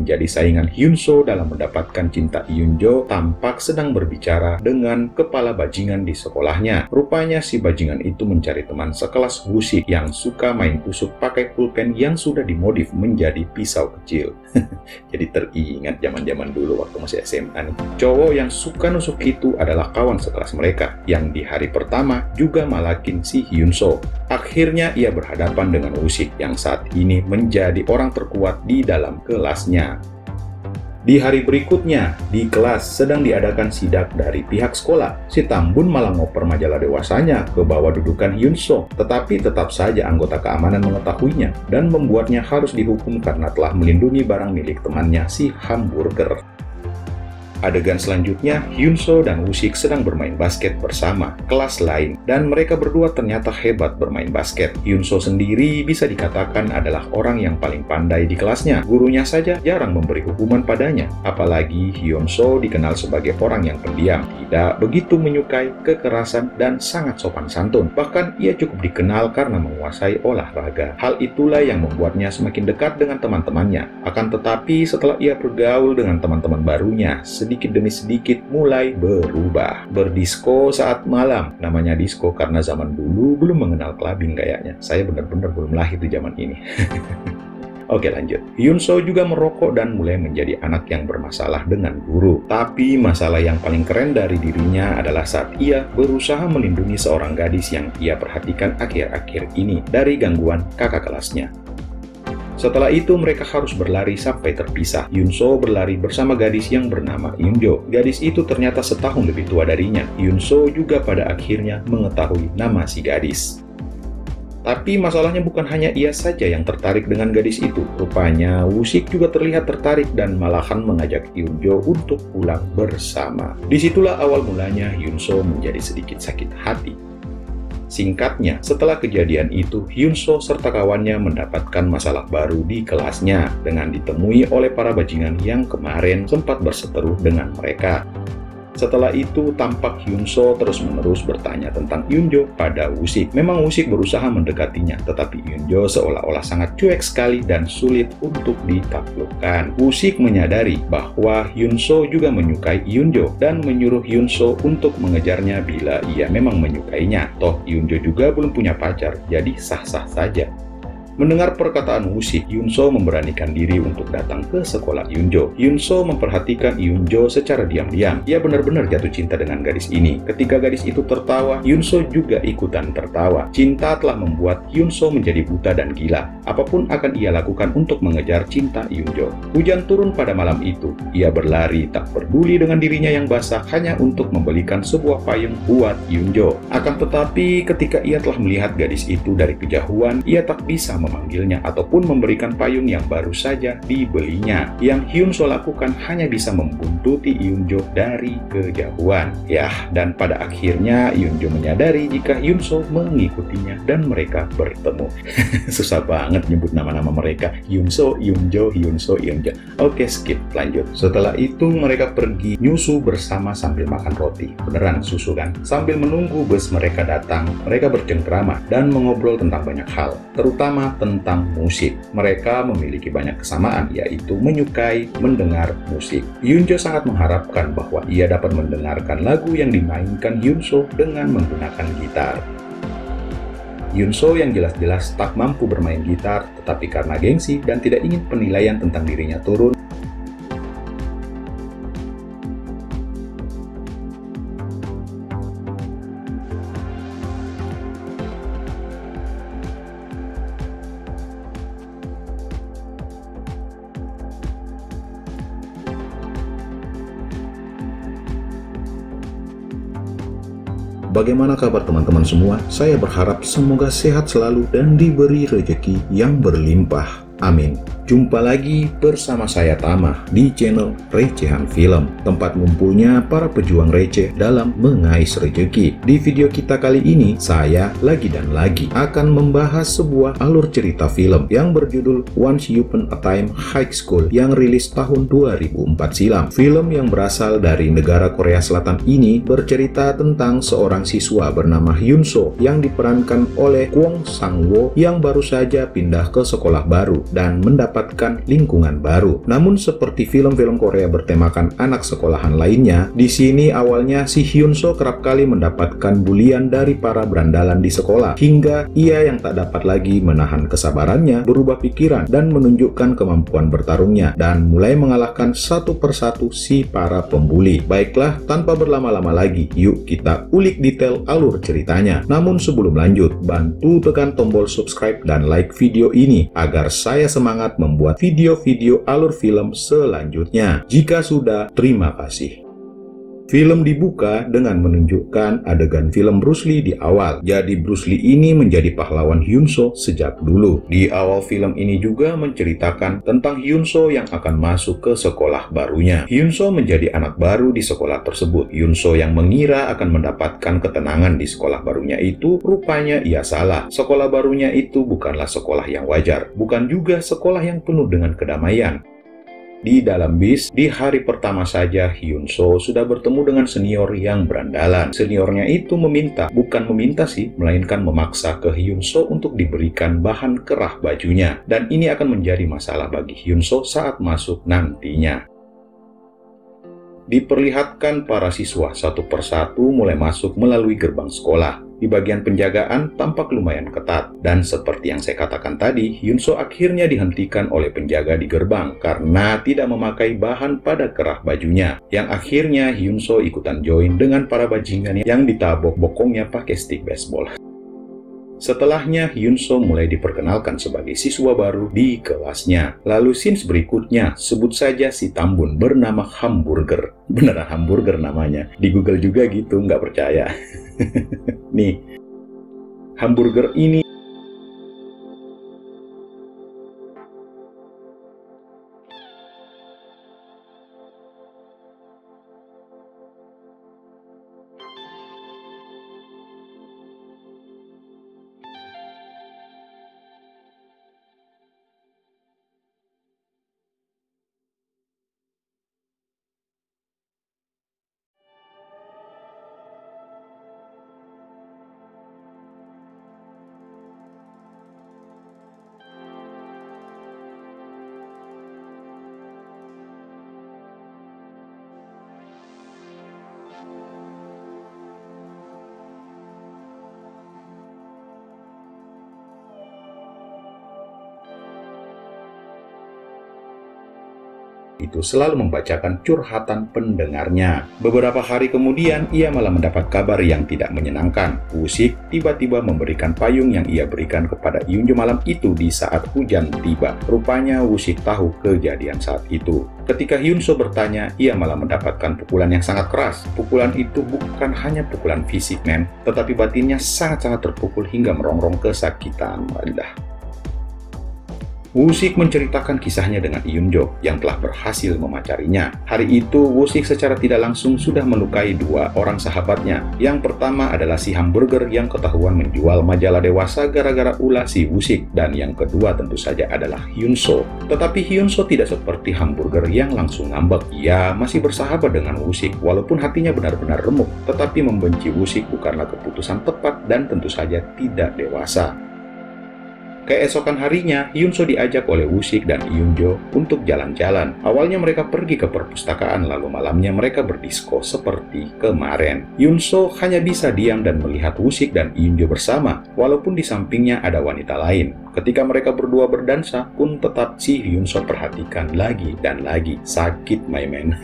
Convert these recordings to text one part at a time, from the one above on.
menjadi saingan Hyunso dalam mendapatkan cinta Eunjo, tampak sedang berbicara dengan kepala bajingan di sekolahnya. Rupanya si bajingan itu mencari teman sekelas Woo-sik yang suka main tusuk pakai pulpen yang sudah dimodif menjadi pisau kecil. Jadi teringat zaman-zaman dulu waktu masih SMA nih. Cowok yang suka nusuk itu adalah kawan sekelas mereka, yang di hari pertama juga malakin si Hyunso. Akhirnya ia berhadapan dengan Woo-sik yang saat ini menjadi orang terkuat di dalam kelasnya. Di hari berikutnya, di kelas sedang diadakan sidak dari pihak sekolah. Si Tambun malah ngoper majalah dewasanya ke bawah dudukan Hyunso, tetapi tetap saja anggota keamanan mengetahuinya dan membuatnya harus dihukum karena telah melindungi barang milik temannya, si hamburger. Adegan selanjutnya, Hyunso dan Woo-sik sedang bermain basket bersama kelas lain, dan mereka berdua ternyata hebat bermain basket. Hyunso sendiri bisa dikatakan adalah orang yang paling pandai di kelasnya. Gurunya saja jarang memberi hukuman padanya. Apalagi Hyunso dikenal sebagai orang yang pendiam, tidak begitu menyukai kekerasan, dan sangat sopan santun. Bahkan ia cukup dikenal karena menguasai olahraga. Hal itulah yang membuatnya semakin dekat dengan teman-temannya. Akan tetapi setelah ia bergaul dengan teman-teman barunya, sedikit demi sedikit mulai berubah. Berdisko saat malam. Namanya disko karena zaman dulu belum mengenal clubbing kayaknya. Saya benar-benar belum lahir di zaman ini. Oke, lanjut. Hyunso juga merokok dan mulai menjadi anak yang bermasalah dengan guru. Tapi masalah yang paling keren dari dirinya adalah saat ia berusaha melindungi seorang gadis yang ia perhatikan akhir-akhir ini dari gangguan kakak kelasnya. Setelah itu mereka harus berlari sampai terpisah. Hyunso berlari bersama gadis yang bernama Eunjo. Gadis itu ternyata setahun lebih tua darinya. Hyunso juga pada akhirnya mengetahui nama si gadis. Tapi masalahnya bukan hanya ia saja yang tertarik dengan gadis itu. Rupanya Woo-sik juga terlihat tertarik dan malahan mengajak Eunjo untuk pulang bersama. Disitulah awal mulanya Hyunso menjadi sedikit sakit hati. Singkatnya, setelah kejadian itu, Hyunso serta kawannya mendapatkan masalah baru di kelasnya dengan ditemui oleh para bajingan yang kemarin sempat berseteru dengan mereka. Setelah itu, tampak Hyunso terus-menerus bertanya tentang Eunjo pada Woo-sik. Memang Woo-sik berusaha mendekatinya, tetapi Eunjo seolah-olah sangat cuek sekali dan sulit untuk ditaklukkan. Woo-sik menyadari bahwa Hyunso juga menyukai Eunjo dan menyuruh Hyunso untuk mengejarnya bila ia memang menyukainya. Toh Eunjo juga belum punya pacar, jadi sah-sah saja. Mendengar perkataan Woo-sik, Hyunso memberanikan diri untuk datang ke sekolah Eunjo. Hyunso memperhatikan Eunjo secara diam-diam. Ia benar-benar jatuh cinta dengan gadis ini. Ketika gadis itu tertawa, Hyunso juga ikutan tertawa. Cinta telah membuat Hyunso menjadi buta dan gila. Apapun akan ia lakukan untuk mengejar cinta Eunjo. Hujan turun pada malam itu. Ia berlari tak peduli dengan dirinya yang basah hanya untuk membelikan sebuah payung buat Eunjo. Akan tetapi ketika ia telah melihat gadis itu dari kejauhan, ia tak bisa memanggilnya ataupun memberikan payung yang baru saja dibelinya. Yang Hyunso lakukan hanya bisa membuntuti Eunjo dari kejauhan. Yah, dan pada akhirnya Eunjo menyadari jika Hyunso mengikutinya dan mereka bertemu. Susah banget nyebut nama-nama mereka. Hyunso, Eunjo, Hyunso, Eunjo. Oke, skip, lanjut. Setelah itu mereka pergi nyusu bersama sambil makan roti. Beneran susu kan? Sambil menunggu bus mereka datang, mereka bercengkrama dan mengobrol tentang banyak hal, terutama tentang musik. Mereka memiliki banyak kesamaan, yaitu menyukai mendengar musik. Eunjo sangat mengharapkan bahwa ia dapat mendengarkan lagu yang dimainkan Hyunso dengan menggunakan gitar. Hyunso yang jelas-jelas tak mampu bermain gitar, tetapi karena gengsi dan tidak ingin penilaian tentang dirinya turun, bagaimana kabar teman-teman semua? Saya berharap semoga sehat selalu dan diberi rezeki yang berlimpah. Amin. Jumpa lagi bersama saya Tama di channel Recehan Film, tempat ngumpulnya para pejuang receh dalam mengais rezeki. Di video kita kali ini, saya lagi dan lagi akan membahas sebuah alur cerita film yang berjudul Once Upon a Time High School yang rilis tahun 2004 silam. Film yang berasal dari negara Korea Selatan ini bercerita tentang seorang siswa bernama Hyunso yang diperankan oleh Kwon Sang-woo yang baru saja pindah ke sekolah baru dan mendapat mendapatkan lingkungan baru. Namun seperti film-film Korea bertemakan anak sekolahan lainnya, di sini awalnya si Hyun So kerap kali mendapatkan bulian dari para berandalan di sekolah, hingga ia yang tak dapat lagi menahan kesabarannya berubah pikiran dan menunjukkan kemampuan bertarungnya dan mulai mengalahkan satu persatu si para pembuli. Baiklah, tanpa berlama-lama lagi, yuk kita ulik detail alur ceritanya. Namun sebelum lanjut, bantu tekan tombol subscribe dan like video ini agar saya semangat membuat video-video alur film selanjutnya. Jika sudah, terima kasih. Film dibuka dengan menunjukkan adegan film Bruce Lee di awal. Jadi Bruce Lee ini menjadi pahlawan Hyun So sejak dulu. Di awal film ini juga menceritakan tentang Hyun So yang akan masuk ke sekolah barunya. Hyun So menjadi anak baru di sekolah tersebut. Hyun So yang mengira akan mendapatkan ketenangan di sekolah barunya itu, rupanya ia salah. Sekolah barunya itu bukanlah sekolah yang wajar, bukan juga sekolah yang penuh dengan kedamaian. Di dalam bis, di hari pertama saja Hyun So sudah bertemu dengan senior yang berandalan. Seniornya itu bukan meminta sih, melainkan memaksa ke Hyun So untuk diberikan bahan kerah bajunya. Dan ini akan menjadi masalah bagi Hyun So saat masuk nantinya. Diperlihatkan para siswa satu persatu mulai masuk melalui gerbang sekolah. Di bagian penjagaan tampak lumayan ketat, dan seperti yang saya katakan tadi, Hyun So akhirnya dihentikan oleh penjaga di gerbang karena tidak memakai bahan pada kerah bajunya, yang akhirnya Hyun So ikutan join dengan para bajingan yang ditabok bokongnya pakai stick baseball. Setelahnya, Hyun So mulai diperkenalkan sebagai siswa baru di kelasnya. Lalu scenes berikutnya, sebut saja si Tambun bernama Hamburger. Beneran Hamburger namanya. Di Google juga gitu, nggak percaya. Nih, Hamburger ini itu selalu membacakan curhatan pendengarnya. Beberapa hari kemudian, ia malah mendapat kabar yang tidak menyenangkan. Woo-sik tiba-tiba memberikan payung yang ia berikan kepada Hyun-jo malam itu di saat hujan tiba. Rupanya Woo-sik tahu kejadian saat itu. Ketika Hyun So bertanya, ia malah mendapatkan pukulan yang sangat keras. Pukulan itu bukan hanya pukulan fisik, men, tetapi batinnya sangat-sangat terpukul hingga merongrong kesakitan. Woo-sik menceritakan kisahnya dengan Hyun-jo yang telah berhasil memacarinya. Hari itu, Woo-sik secara tidak langsung sudah melukai dua orang sahabatnya. Yang pertama adalah si Hamburger yang ketahuan menjual majalah dewasa gara-gara ulah si Woo-sik. Dan yang kedua tentu saja adalah Hyun So. Tetapi Hyun So tidak seperti Hamburger yang langsung ngambek. Ia masih bersahabat dengan Woo-sik walaupun hatinya benar-benar remuk. Tetapi membenci Woo-sik bukanlah keputusan tepat dan tentu saja tidak dewasa. Keesokan harinya, Hyun So diajak oleh Woo-sik dan Hyun-jo untuk jalan-jalan. Awalnya mereka pergi ke perpustakaan, lalu malamnya mereka berdisko seperti kemarin. Hyun So hanya bisa diam dan melihat Woo-sik dan Hyun-jo bersama, walaupun di sampingnya ada wanita lain. Ketika mereka berdua berdansa pun tetap si Hyun So perhatikan lagi dan lagi. Sakit, my man.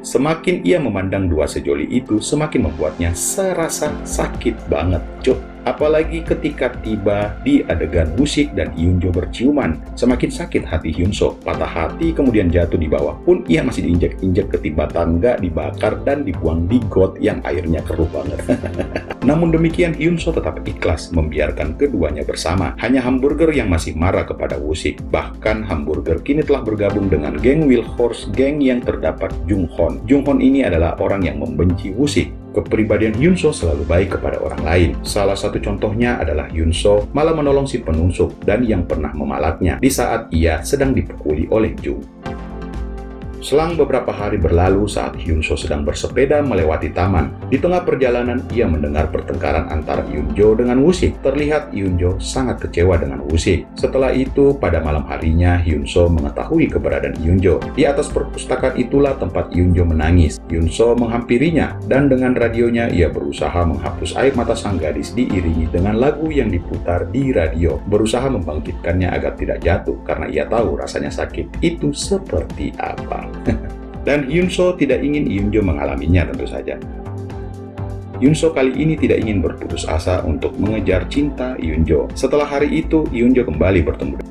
Semakin ia memandang dua sejoli itu, semakin membuatnya serasa sakit banget, cuk. Apalagi ketika tiba di adegan Woo-sik dan Hyun-jo berciuman. Semakin sakit hati Hyun So. Patah hati kemudian jatuh di bawah pun ia masih diinjek-injek ketimpa tangga, dibakar dan dibuang di got yang airnya keruh banget. Namun demikian Hyun So tetap ikhlas membiarkan keduanya bersama. Hanya Hamburger yang masih marah kepada Woo-sik. Bahkan Hamburger kini telah bergabung dengan geng Wild Horse, geng yang terdapat Jung Hon. Jung Hon ini adalah orang yang membenci Woo-sik. Kepribadian Hyun So selalu baik kepada orang lain. Salah satu contohnya adalah Hyun So malah menolong si penungsuk dan yang pernah memalaknya di saat ia sedang dipukuli oleh Jung. Selang beberapa hari berlalu saat Hyun-soo sedang bersepeda melewati taman. Di tengah perjalanan, ia mendengar pertengkaran antara Yoon-jo dengan Woo-sik. Terlihat Yoon-jo sangat kecewa dengan Woo-sik. Setelah itu, pada malam harinya, Hyun-soo mengetahui keberadaan Yoon-jo. Di atas perpustakaan itulah tempat Yoon-jo menangis. Hyun-soo menghampirinya, dan dengan radionya ia berusaha menghapus air mata sang gadis diiringi dengan lagu yang diputar di radio. Berusaha membangkitkannya agar tidak jatuh, karena ia tahu rasanya sakit itu seperti apa. Dan Hyun-soo tidak ingin Yoon-jo mengalaminya tentu saja. Hyun-soo kali ini tidak ingin berputus asa untuk mengejar cinta Yoon-jo. Setelah hari itu, Yoon-jo kembali bertemu